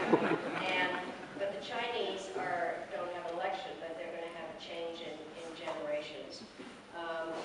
But the Chinese don't have an election, but they're going to have a change in generations.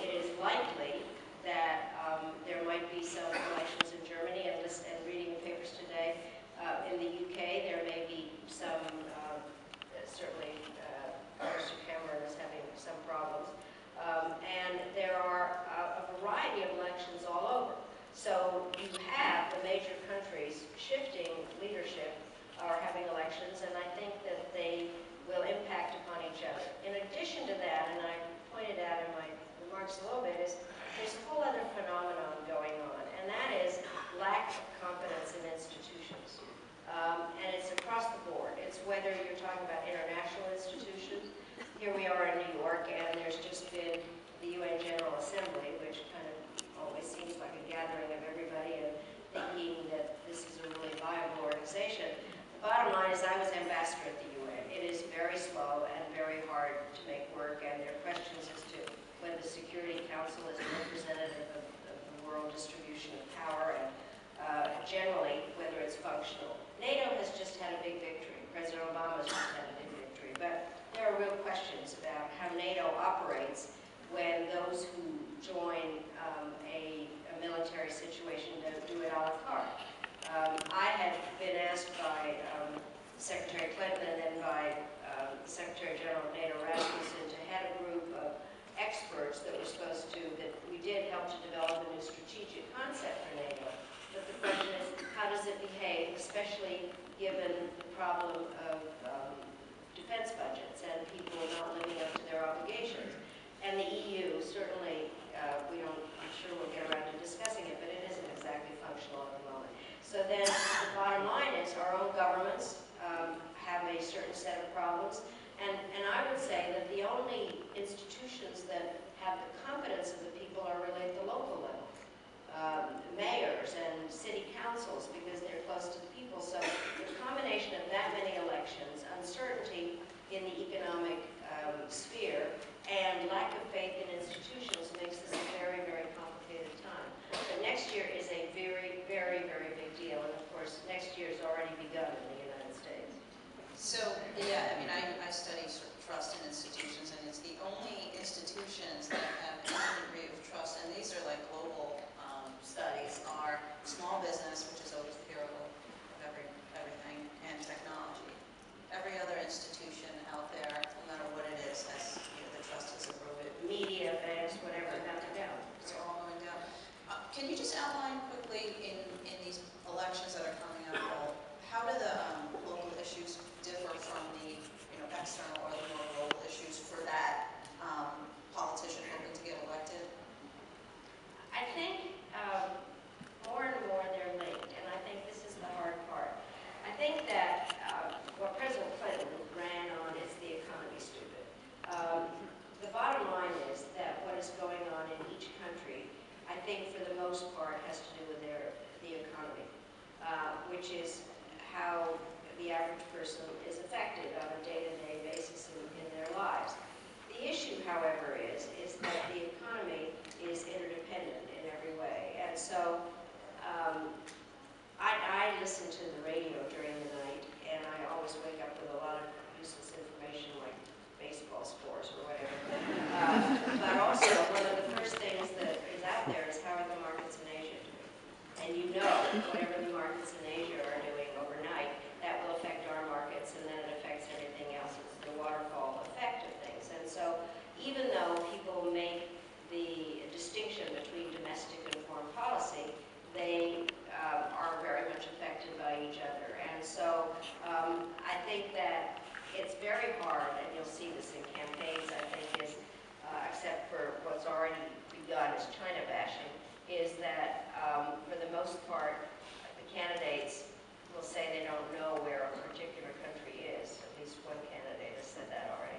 It is likely that there might be some elections in Germany, and reading the papers today, in the UK there may be some, certainly Mr. Cameron is having some problems. And there are a variety of elections all over. So you have the major countries shifting leadership or having elections, and I think that they will impact upon each other. In addition to that, and I pointed out in my remarks a little bit, is there's a whole other phenomenon going on, and that is lack of confidence in institutions. And it's across the board. It's whether you're talking about international institutions. Here we are in New York, and there's just been the UN General Assembly, which kind of always seems like a gathering of everybody and thinking that this is a really viable organization. The bottom line is I was ambassador at the UN. It is very slow and very hard to make work, and there are questions as to whether the Security Council is a representative of the world distribution of power, and generally whether it's functional. NATO has just had a big victory. President Obama has just had a big victory. But there are real questions about how NATO operates when those who join a military situation don't do it a la carte. I had been asked by Secretary Clinton and then by Secretary General of NATO Rasmussen to head a group of experts that were supposed to, that we did help to develop a new strategic concept for NATO. But the question is, how does it behave, especially given the problem of defense budgets and people not living up to their obligations? And the EU, certainly, I'm sure we'll get around to discussing it, but it isn't exactly functional at the moment. So then the bottom line is our own governments have a certain set of problems. And I would say that the only institutions that have the confidence of the people are really at the local level. Mayors and city councils, because they're close to the people. So the combination of that many elections, uncertainty in the economic sphere, and lack of faith in institutions makes this a very, very complicated time. But next year is a very, very, very big deal, and of course next year has already begun in the United States. So, yeah, I mean, I study sort of trust in institutions, and it's the only institutions that have any degree of trust, and these are like global studies, are small business, which is always the hero of everything, and technology. Every other institution out there, no matter what it is, has, the trust is eroded. Media, banks, whatever, going down. It's all going down. Can you just outline quickly in these elections that are coming up, how do the local issues differ from the external or the more global issues for that politician hoping to get elected? I think more and more they're linked, and I think this is the hard part. I think that what President Clinton ran on is the economy stupid. The bottom line is that what is going on in each country, I think for the most part, has to do with the economy, which is how the average person is affected on a day-to-day basis in their lives. The issue, however, is that the economy is interdependent in every way. And so I listen to the radio during the night, and I always wake up with a lot of useless information like baseball scores or whatever. But also, one of the first things that is out there is how are the markets in Asia doing? And whatever the markets in Asia are doing overnight, that will affect our markets, and then it affects everything else. It's the waterfall effect of things. And so even though people make the distinction between domestic and foreign policy, they are very much affected by each other. And so I think that it's very hard, and you'll see this in campaigns, I think, except for what's already begun as China bashing, is that for the most part, the candidates will say they don't know where a particular country is. At least one candidate has said that already.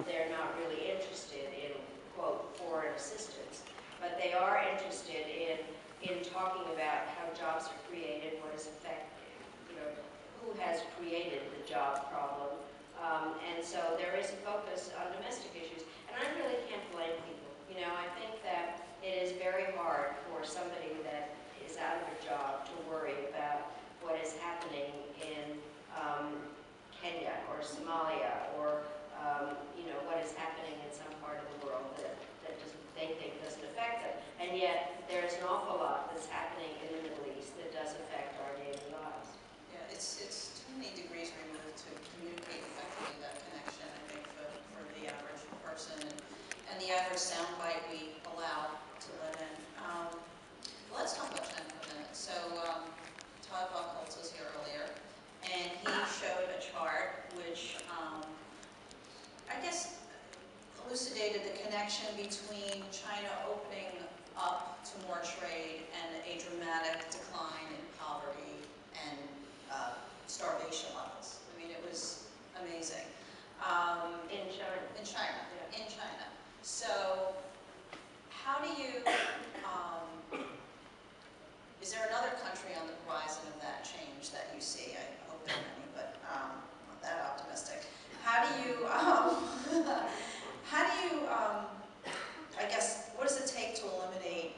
They're not really interested in, quote, foreign assistance, but they are interested in talking about how jobs are created, what is who has created the job problem. And so there is a focus on domestic issues. And I really can't blame people. I think that it is very hard for somebody that is out of a job to worry about what is happening in Kenya or Somalia or what is happening in some part of the world that they think doesn't affect them. And yet there's an awful lot that's happening in the Middle East that does affect our daily lives. Yeah, it's too many degrees removed to communicate effectively that connection, I think, for the average person and the average soundbite we allow to let in. Let's talk about China for a minute. So Todd Buchholz was here earlier, and he showed a chart which I guess elucidated the connection between China opening up to more trade and a dramatic decline in poverty and starvation levels. I mean, it was amazing. In China. In China. Yeah. In China. So, how do you? Is there another country on the horizon of that change that you see? I hope there are many, but I'm not that optimistic. How do you? I guess, what does it take to eliminate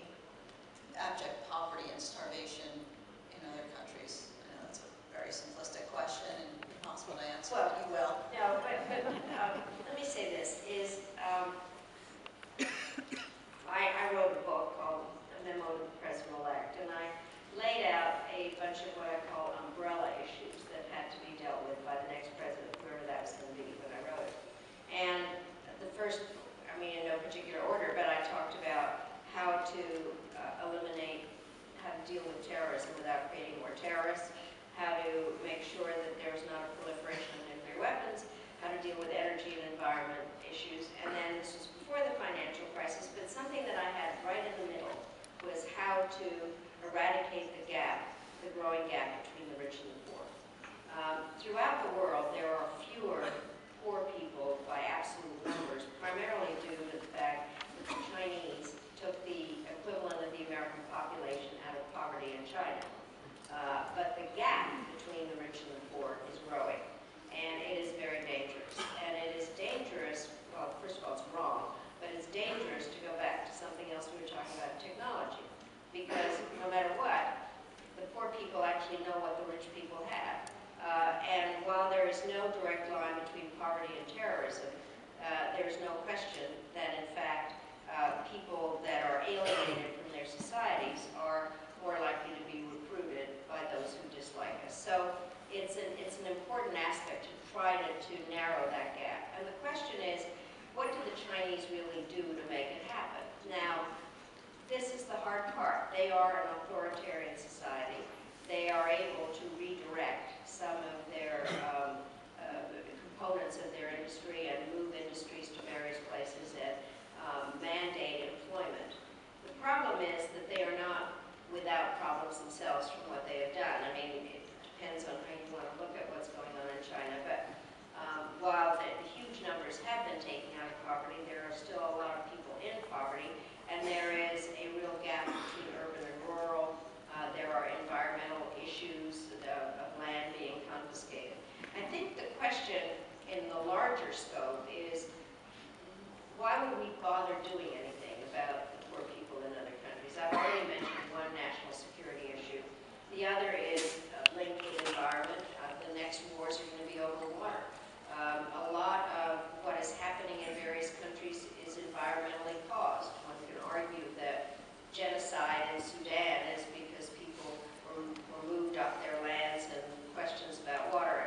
abject poverty and starvation in other countries? I know that's a very simplistic question and impossible to answer, Well, but you will. No, but let me say this, is I wrote a book called A Memo to the President-elect, and I laid out a bunch of what I call umbrella issues that had to be dealt with by the next president, whoever that was going to be when I wrote it. And the first, I mean in no particular order, but I talked about how to eliminate, how to deal with terrorism without creating more terrorists, how to make sure that there's not a proliferation of nuclear weapons, how to deal with energy and environment issues, and then this was before the financial crisis, but something that I had right in the middle was how to eradicate the gap, the growing gap between the rich and the poor. Throughout the world, there are fewer poor people by absolute numbers, primarily due to the fact that the Chinese took the equivalent of the American population out of poverty in China. But the gap between the rich and the poor is growing, and it is very dangerous. And it is dangerous, well, first of all, it's wrong, but it's dangerous to go back to something else we were talking about, technology. Because no matter what, the poor people actually know what the rich people have. And while there is no direct line between poverty and terrorism, there's no question that, in fact, people that are alienated from their societies are more likely to be recruited by those who dislike us. So it's an important aspect to try to narrow that gap. And the question is, what do the Chinese really do to make it happen? Now, this is the hard part. They are an authoritarian society. They are able to redirect some of their components of their industry and move industries to various places and mandate employment. The problem is that they are not without problems themselves from what they have done. I mean, it depends on how you want to look at what's going on in China, but while the huge numbers have been taken out of poverty, there are still a lot of people in poverty, and there is a real gap between urban and rural. There are environmental issues of land being confiscated. I think the question in the larger scope is, why would we bother doing anything about the poor people in other countries? I've already mentioned one national security issue. The other is linked to the environment. The next wars are going to be over water. A lot of what is happening in various countries is environmentally caused. One can argue that genocide in Sudan is because people were moved off their lands and questions about water